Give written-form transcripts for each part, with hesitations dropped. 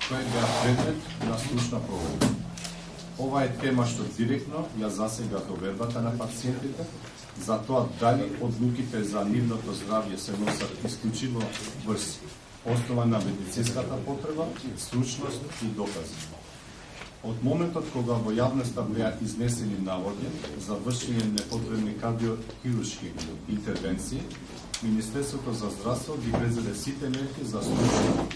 кои беа предмет на стручна проверка. Ова е тема што директно ја засега довербата на пациентите, за тоа дали одлуките за нивното здравје се носат исклучиво врз основа на медицинската потреба, стручност и докази. Од моментот кога во јавноста беа изнесени наводи за вршење непотребни кардиохируршки интервенции, Министерството за здравство ги презеде сите мерки за стручно,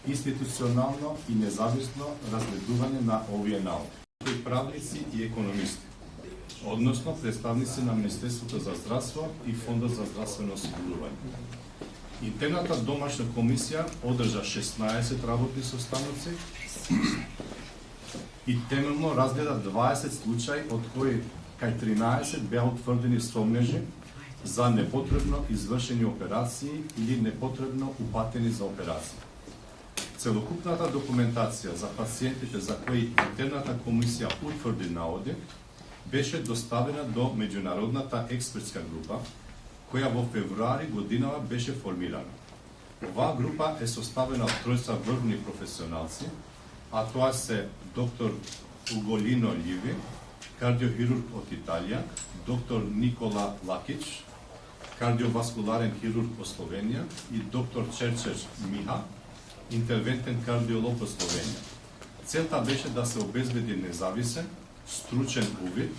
институционално и независно разгледување на овие наводи. Правници и економисти, односно представници на Министерството за здравство и Фондот за здравствено осигурување. Интерната домашна комисија одржа 16 работни состаноци и темелно разгледа 20 случаи, од кои кај 13 беа утврдени сомнежи за непотребно извршени операции или непотребно упатени за операции. Целокупната документација за пациентите за кои интерната комисија утврди наводи беше доставена до меѓународната експертска група, која во февруари годинава беше формирана. Оваа група е составена од тројца врвни професионалци, а тоа се доктор Уголино Ливи, кардиохирург од Италија, доктор Никола Лакич, кардиоваскуларен хирург од Словенија и доктор Черчер Миха, интервентен кардиолог од Словенија. Целта беше да се обезбеди независен, стручен увид,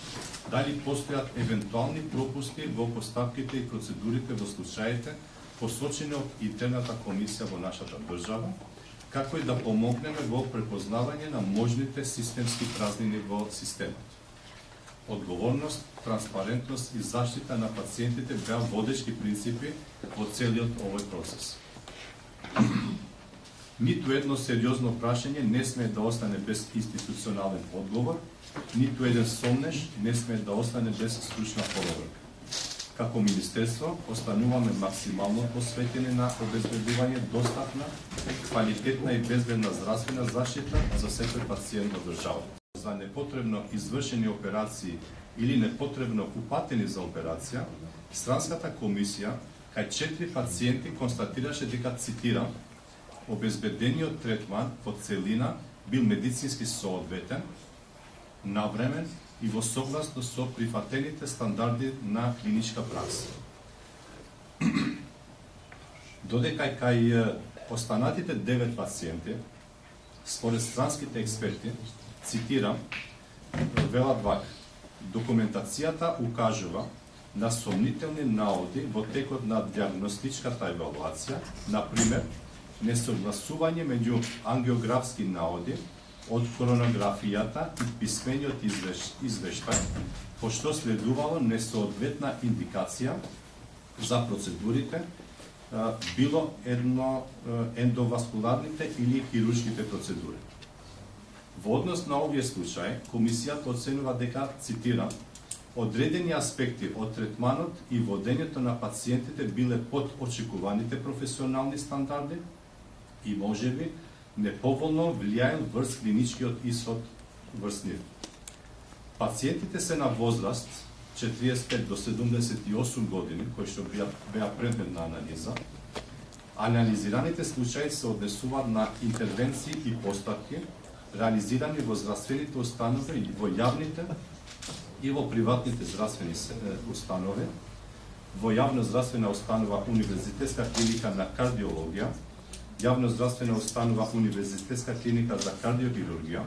дали постојат евентуални пропусти во постапките и процедурите во случаите посочени од интерната комисија во нашата држава, како и да помогнеме во препознавање на можните системски празнини во системот. Одговорност, транспарентност и заштита на пациентите беа водечки принципи во целиот овој процес. Ниту едно сериозно прашање не смее да остане без институционален одговор, ниту еден сомнеж не смее да остане без стручна проверка. Како Министерство, остануваме максимално посветени на обезбедување достапна, квалитетна и безбедна здравствена заштита за секој пациент во државата. За непотребно извршени операции или непотребно упатени за операција, Странската комисија кај 4 пациенти констатираше дека, цитирам, обезбедениот третман во целина бил медицински соодветен, навремен и во согласност со прифатените стандарди на клиничка пракса. Додека кај останатите 9 пациенти, според странските експерти, цитирам, велат вака: документацијата укажува на сомнителни наоди во текот на диагностичката евалуација, например, несогласување меѓу ангиографски наоди од коронографијата и писмениот извештај, пошто следувало несоодветна индикација за процедурите, било ендоваскуларните или хируршките процедури. Во однос на овие случаи, комисијата оценува дека, цитирам, одредени аспекти од третманот и водењето на пациентите биле под очекуваните професионални стандарди и можеби неповолно влијаел врз клиничкиот исход врз нив. Пациентите се на возраст 45 до 78 години, кои што беа предмет на анализа. Анализираните случаи се однесуваат на интервенции и постапки реализирани во здравствените установи и во јавните и во приватните здравствени установи, во јавна здравствена установа Универзитетска клиника на кардиологија, јавна здравствена установа Универзитетска клиника за кардиохирургија,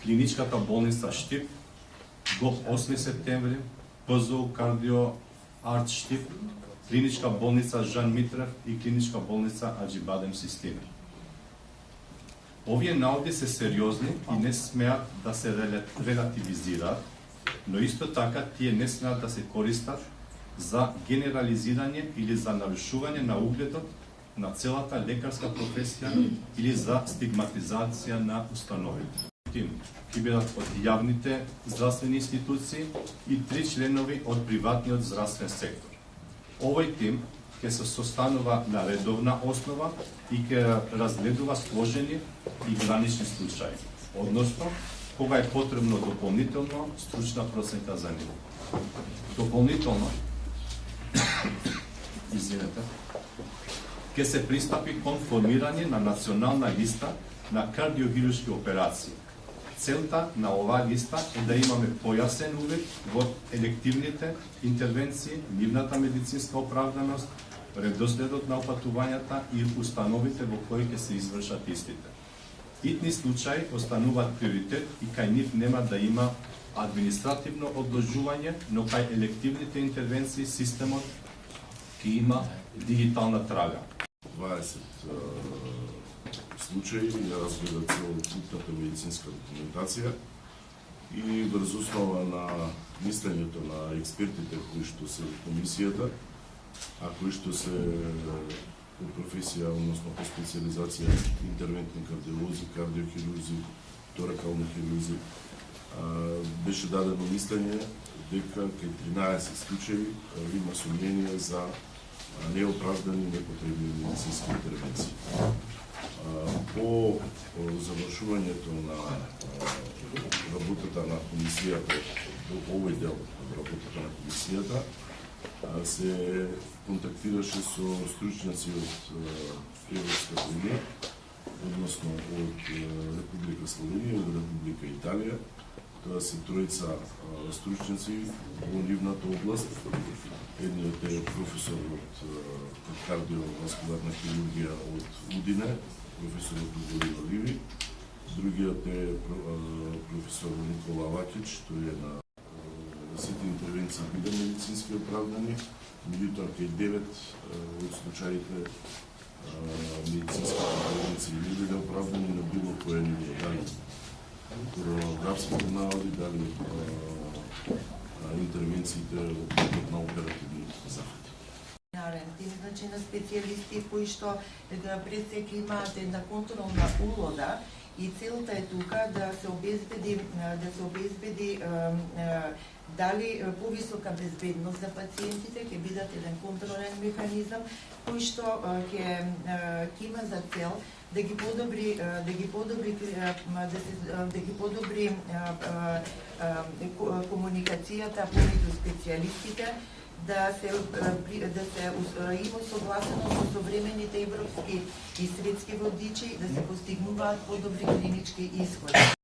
клиничката болница Штип, ГОП 8 септември, ПЗУ Кардио Арт Штип, клиничка болница Жан Митрев и клиничка болница Аџибадем Систина. Овие наоди се сериозни и не смеат да се релативизираат, но исто така тие не смеат да се користат за генерализирање или за нарушување на угледот на целата лекарска професија или за стигматизација на установите. Ќе бидат од јавните здравствени институции и 3 членови од приватниот здравствен сектор. Овој тим ќе се состанува на редовна основа и ќе разгледува сложени и гранични случаи, односно кога е потребно дополнително стручна проценка за нив. Дополнително, ќе се пристапи кон формирање на национална листа на кардиохируршки операции. Целта на оваа листа е да имаме појасен увид во елективните интервенции, нивната медицинска оправданост, редоследот на опатувањата и установите во кои ќе се извршат истите. Итни случаи остануваат приоритет и кај нив нема да има административно одложување, но кај елективните интервенции системот ќе има дигитална трага. 20 случаи ја разгледа целокупната медицинска документација и врз основа на мислењето на експертите кои што се од комисијата, а кои што се по професија, односно по специализација интервентни кардиолози, кардиохирурзи, торакални хирурзи, беше дадено мислење дека кај 13 случаи има сомнение за неоправдани и непотребни медицински интервенции. По завршувањето на работата на комисијата, во овој дел од работата на комисијата, се контактираше со стручњаци од Европската унија, односно од Република Словенија и од Република Италија. Тоа се тројца стручњаци во нивната област. Едниот е професор од кардиоваскуларна хирургија од Удине, професорот Григорий Оливи. Другиот е професор Никола Лакич, тој е на сите интервенции биде медицински оправдани, меѓутоа кај 9 од случаите медицински интервенции не биле оправдани на било кое ниво, дали коронографските наводи, дали интервенциите на оперативни захвати. Тим, значи, на специјалисти кои што пред сека имаат една контролна улога и целта е тука да се обезбеди дали повисока безбедност за пациентите, ќе бидат еден контролен механизам кој што ќе има за цел да ги подобри комуникацијата помеѓу специјалистите, да се има согласено со современите европски и светски водичи, да се постигнуваат подобри клинички исходи.